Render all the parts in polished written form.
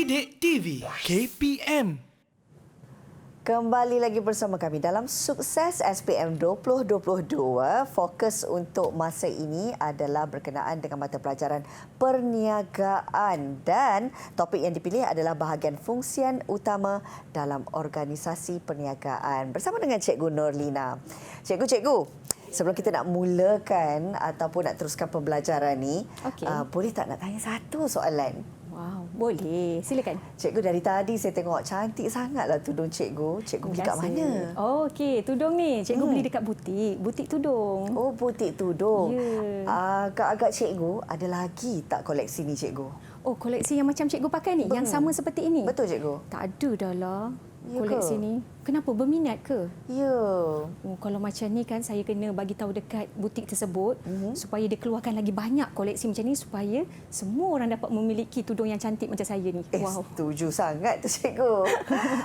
Didik TV KPM. Kembali lagi bersama kami dalam Sukses SPM 2022. Fokus untuk masa ini adalah berkenaan dengan mata pelajaran perniagaan dan topik yang dipilih adalah bahagian fungsian utama dalam organisasi perniagaan. Bersama dengan Cikgu Nurlina. Cikgu, sebelum kita nak mulakan ataupun nak teruskan pembelajaran ni, boleh tak nak tanya satu soalan? Wow, boleh. Silakan. Cikgu, dari tadi saya tengok cantik sangatlah tudung cikgu. Cikgu beli kat mana? Oh, okey. Tudung ni cikgu beli dekat butik. Butik tudung. Oh, butik tudung. Ya. Agak-agak cikgu, ada lagi tak koleksi ni cikgu? Oh, koleksi yang macam cikgu pakai ni? Yang sama seperti ini? Betul cikgu? Tak ada dah lah Ya koleksi ke? ni. Kenapa? Berminat ke? Ya. Oh, kalau macam ni kan saya kena bagi tahu dekat butik tersebut supaya dia keluarkan lagi banyak koleksi macam ni supaya semua orang dapat memiliki tudung yang cantik macam saya ni. Wow. Setuju sangat tu cikgu.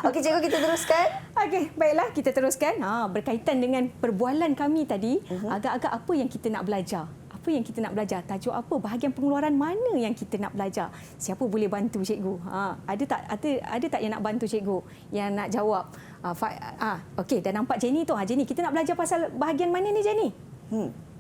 Okey cikgu, kita teruskan. Okey, baiklah kita teruskan. Berkaitan dengan perbualan kami tadi, agak-agak apa yang kita nak belajar? Apa yang kita nak belajar? Tajuk apa? Bahagian pengeluaran mana yang kita nak belajar? Siapa boleh bantu cikgu? Ada tak yang nak bantu cikgu? Yang nak jawab? Okey, dah nampak Jenny tu. Jenny, kita nak belajar pasal bahagian mana ni Jenny?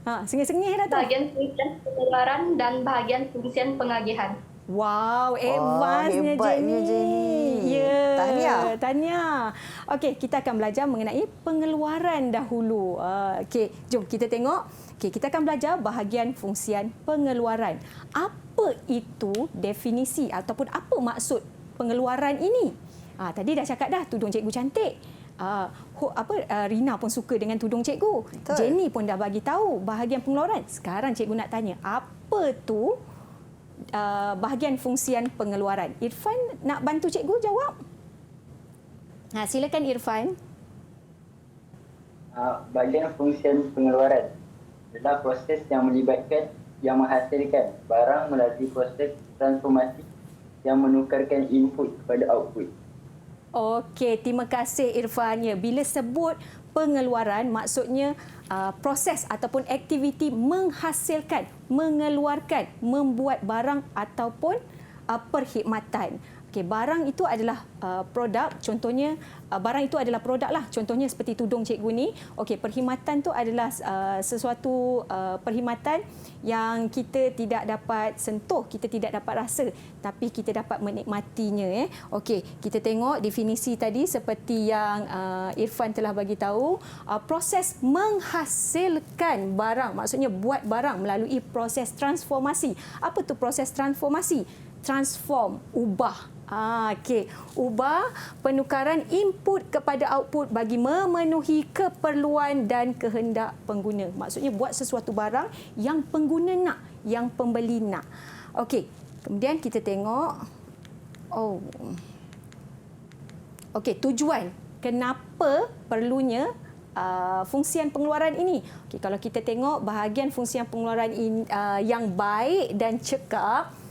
Sengih-sengih dah tu. Bahagian fungsian pengeluaran dan bahagian fungsian pengagihan. Wow, advance-nya Jenny. Ya, tahniah. Okey, kita akan belajar mengenai pengeluaran dahulu. Okey, jom kita tengok. Okey, kita akan belajar bahagian fungsian pengeluaran. Apa itu definisi ataupun apa maksud pengeluaran ini? Tadi dah cakap dah tudung cikgu cantik. Rina pun suka dengan tudung cikgu. Betul. Jenny pun dah bagi tahu bahagian pengeluaran. Sekarang cikgu nak tanya, apa tu bahagian fungsian pengeluaran? Irfan nak bantu cikgu jawab? Silakan Irfan. Bahagian fungsian pengeluaran adalah proses yang melibatkan yang menghasilkan barang melalui proses transformasi yang menukarkan input kepada output. Okey, terima kasih Irfan. Ya, bila sebut pengeluaran maksudnya proses ataupun aktiviti menghasilkan, mengeluarkan, membuat barang ataupun perkhidmatan. Okey, barang itu adalah produk, contohnya barang itu adalah produk lah. Contohnya seperti tudung cikgu ni. Okey, perkhidmatan tu adalah sesuatu perkhidmatan yang kita tidak dapat sentuh, kita tidak dapat rasa, tapi kita dapat menikmatinya. Okey, kita tengok definisi tadi seperti yang Irfan telah bagi tahu, proses menghasilkan barang, maksudnya buat barang melalui proses transformasi. Apa tu proses transformasi? Transform, ubah. Okey, ubah penukaran input kepada output bagi memenuhi keperluan dan kehendak pengguna. Maksudnya buat sesuatu barang yang pengguna nak, yang pembeli nak. Okey, kemudian kita tengok okey, tujuan kenapa perlunya fungsian pengeluaran ini. Okey, kalau kita tengok bahagian fungsian pengeluaran ini, yang baik dan cekap,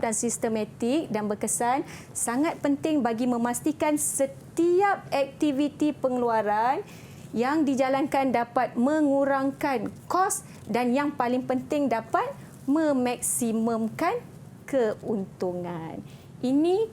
dan sistematik dan berkesan sangat penting bagi memastikan setiap aktiviti pengeluaran yang dijalankan dapat mengurangkan kos dan yang paling penting dapat memaksimumkan keuntungan. Ini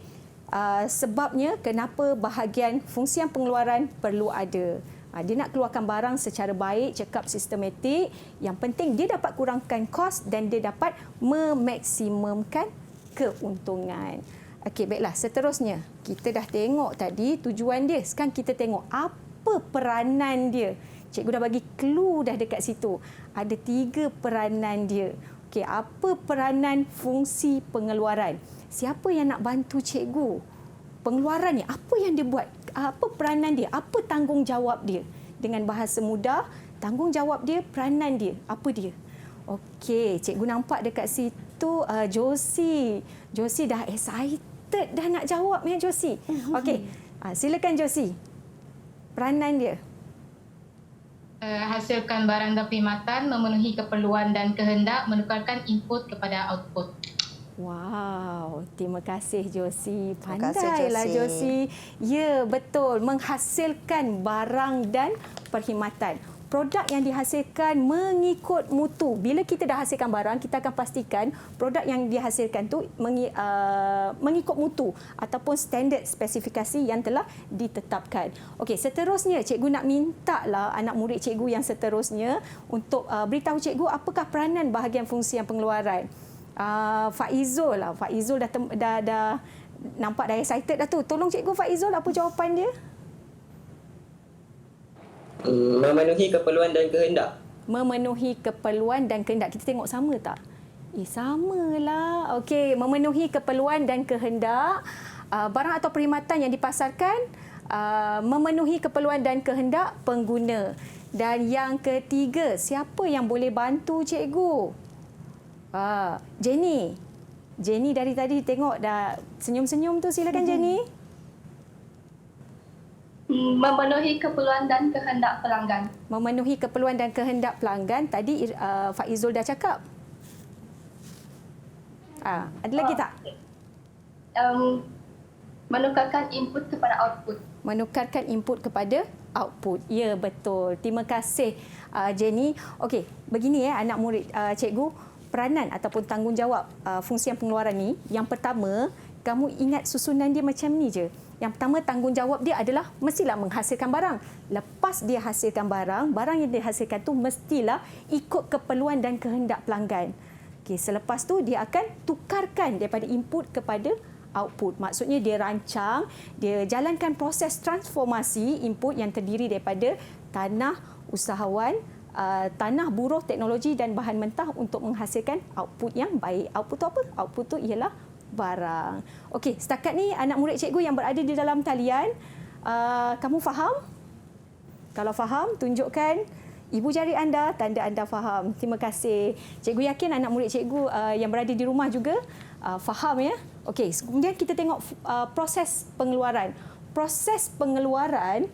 sebabnya kenapa bahagian fungsian pengeluaran perlu ada. Dia nak keluarkan barang secara baik, cekap, sistematik. Yang penting dia dapat kurangkan kos dan dia dapat memaksimumkan keuntungan. Okey, baiklah. Seterusnya, kita dah tengok tadi tujuan dia. Sekarang kita tengok apa peranan dia. Cikgu dah bagi clue dah dekat situ. Ada 3 peranan dia. Okey, apa peranan fungsi pengeluaran? Siapa yang nak bantu cikgu? Pengeluaran ni, apa yang dia buat? Apa peranan dia? Apa tanggungjawab dia? Dengan bahasa mudah, tanggungjawab dia, peranan dia. Apa dia? Okey, cikgu nampak dekat situ Josie. Josie dah excited dah nak jawab ya Josie. Okey, silakan Josie. Peranan dia. Hasilkan barang dan perkhidmatan, memenuhi keperluan dan kehendak, menukarkan input kepada output. Wow, terima kasih Josie. Pandailah Josie. Ya, betul. Menghasilkan barang dan perkhidmatan. produk yang dihasilkan mengikut mutu. Bila kita dah hasilkan barang, kita akan pastikan produk yang dihasilkan tu mengikut mutu ataupun standard spesifikasi yang telah ditetapkan. Okey, seterusnya cikgu nak minta lah anak murid cikgu yang seterusnya untuk beritahu cikgu apakah peranan bahagian fungsi dan pengeluaran. Faizul lah. Faizul dah nampak dah excited dah tu. Tolong cikgu Faizul, apa jawapan dia? Memenuhi keperluan dan kehendak. Memenuhi keperluan dan kehendak. Kita tengok sama tak? Samalah. Okey, memenuhi keperluan dan kehendak. Barang atau perkhidmatan yang dipasarkan memenuhi keperluan dan kehendak pengguna. Dan yang ketiga, siapa yang boleh bantu cikgu? Jenny. Jenny dari tadi tengok dah senyum-senyum tu. Silakan Jenny. Memenuhi keperluan dan kehendak pelanggan. Memenuhi keperluan dan kehendak pelanggan. Tadi Faizul dah cakap. Ada lagi tak? Menukarkan input kepada output. Menukarkan input kepada output. Ya, betul. Terima kasih Jenny. Okey, begini anak murid cikgu, peranan ataupun tanggungjawab fungsi pengeluaran ni, yang pertama, kamu ingat susunan dia macam ni je. Yang pertama, tanggungjawab dia adalah mestilah menghasilkan barang. Lepas dia hasilkan barang yang dihasilkan tu mestilah ikut keperluan dan kehendak pelanggan. Okey, selepas tu dia akan tukarkan daripada input kepada output. Maksudnya dia rancang, dia jalankan proses transformasi input yang terdiri daripada tanah usahawan, tanah, buruh, teknologi dan bahan mentah untuk menghasilkan output yang baik. Output tu apa? Output tu ialah barang. Okey, setakat ni anak murid cikgu yang berada di dalam talian, kamu faham? Kalau faham, tunjukkan ibu jari anda, tanda anda faham. Terima kasih. Cikgu yakin anak murid cikgu yang berada di rumah juga faham ya. Okey, kemudian kita tengok proses pengeluaran. Proses pengeluaran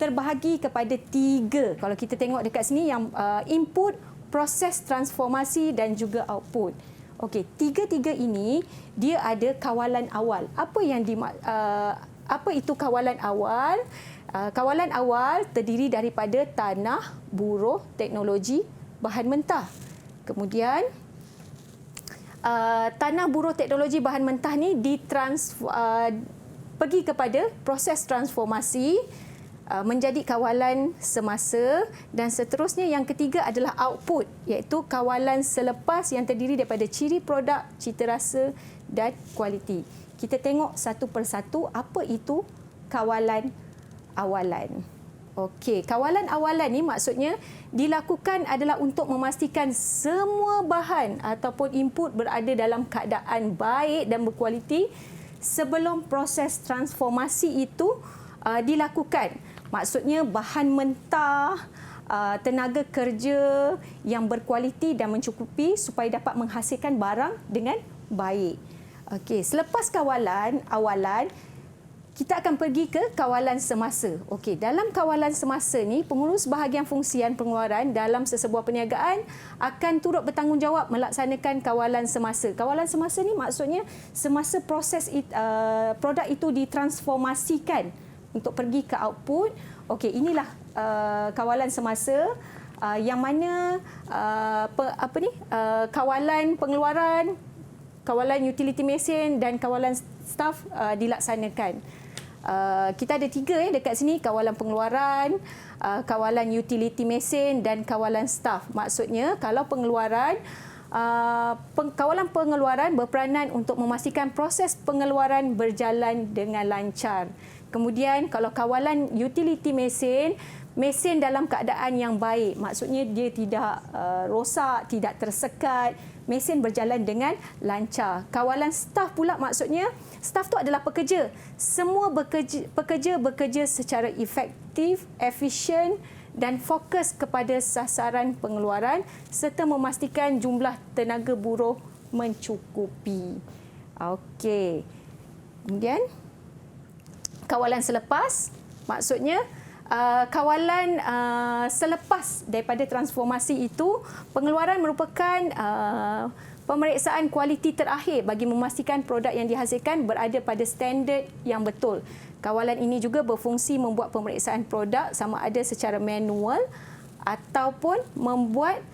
terbahagi kepada 3. Kalau kita tengok dekat sini yang input, proses transformasi dan juga output. Okey, 3 ini dia ada kawalan awal. Apa itu kawalan awal? Kawalan awal terdiri daripada tanah, buruh, teknologi, bahan mentah. Kemudian tanah, buruh, teknologi, bahan mentah ni pergi kepada proses transformasi menjadi kawalan semasa, dan seterusnya yang ketiga adalah output, iaitu kawalan selepas yang terdiri daripada ciri produk, cita rasa dan kualiti. Kita tengok satu persatu apa itu kawalan awalan. Okey, kawalan awalan ni maksudnya dilakukan adalah untuk memastikan semua bahan ataupun input berada dalam keadaan baik dan berkualiti sebelum proses transformasi itu dilakukan. Maksudnya bahan mentah, tenaga kerja yang berkualiti dan mencukupi supaya dapat menghasilkan barang dengan baik. Okey, selepas kawalan awalan, kita akan pergi ke kawalan semasa. Okey, dalam kawalan semasa ni, pengurus bahagian fungsian pengeluaran dalam sesebuah perniagaan akan turut bertanggungjawab melaksanakan kawalan semasa. Kawalan semasa ni maksudnya semasa proses produk itu ditransformasikan untuk pergi ke output. Okey, inilah kawalan semasa yang mana kawalan pengeluaran, kawalan utility mesin dan kawalan staf dilaksanakan. Kita ada 3 dekat sini, kawalan pengeluaran, kawalan utility mesin dan kawalan staf. Maksudnya kalau pengeluaran, kawalan pengeluaran berperanan untuk memastikan proses pengeluaran berjalan dengan lancar. Kemudian kalau kawalan utility mesin, mesin dalam keadaan yang baik. Maksudnya dia tidak rosak, tidak tersekat, mesin berjalan dengan lancar. Kawalan staf pula maksudnya, staf tu adalah pekerja. Semua pekerja bekerja secara efektif, efisien dan fokus kepada sasaran pengeluaran serta memastikan jumlah tenaga buruh mencukupi. Okey. Kemudian kawalan selepas maksudnya kawalan selepas daripada transformasi itu, pengeluaran merupakan pemeriksaan kualiti terakhir bagi memastikan produk yang dihasilkan berada pada standard yang betul. Kawalan ini juga berfungsi membuat pemeriksaan produk sama ada secara manual ataupun membuat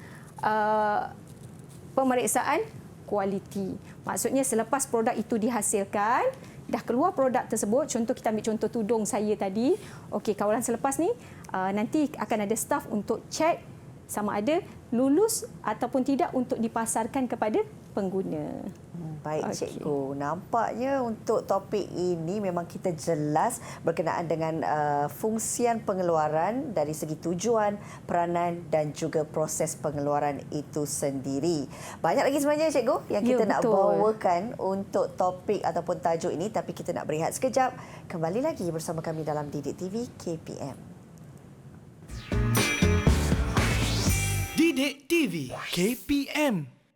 pemeriksaan kualiti. Maksudnya selepas produk itu dihasilkan, dah keluar produk tersebut, contoh kita ambil contoh tudung saya tadi, okey, kawalan selepas ni nanti akan ada staf untuk cek sama ada lulus ataupun tidak untuk dipasarkan kepada pengguna. Baik, cikgu. Nampaknya untuk topik ini memang kita jelas berkenaan dengan fungsian pengeluaran dari segi tujuan, peranan dan juga proses pengeluaran itu sendiri. Banyak lagi sebenarnya, cikgu, yang kita nak bawakan untuk topik ataupun tajuk ini, tapi kita nak berehat sekejap. Kembali lagi bersama kami dalam Didik TV KPM. Didik TV KPM.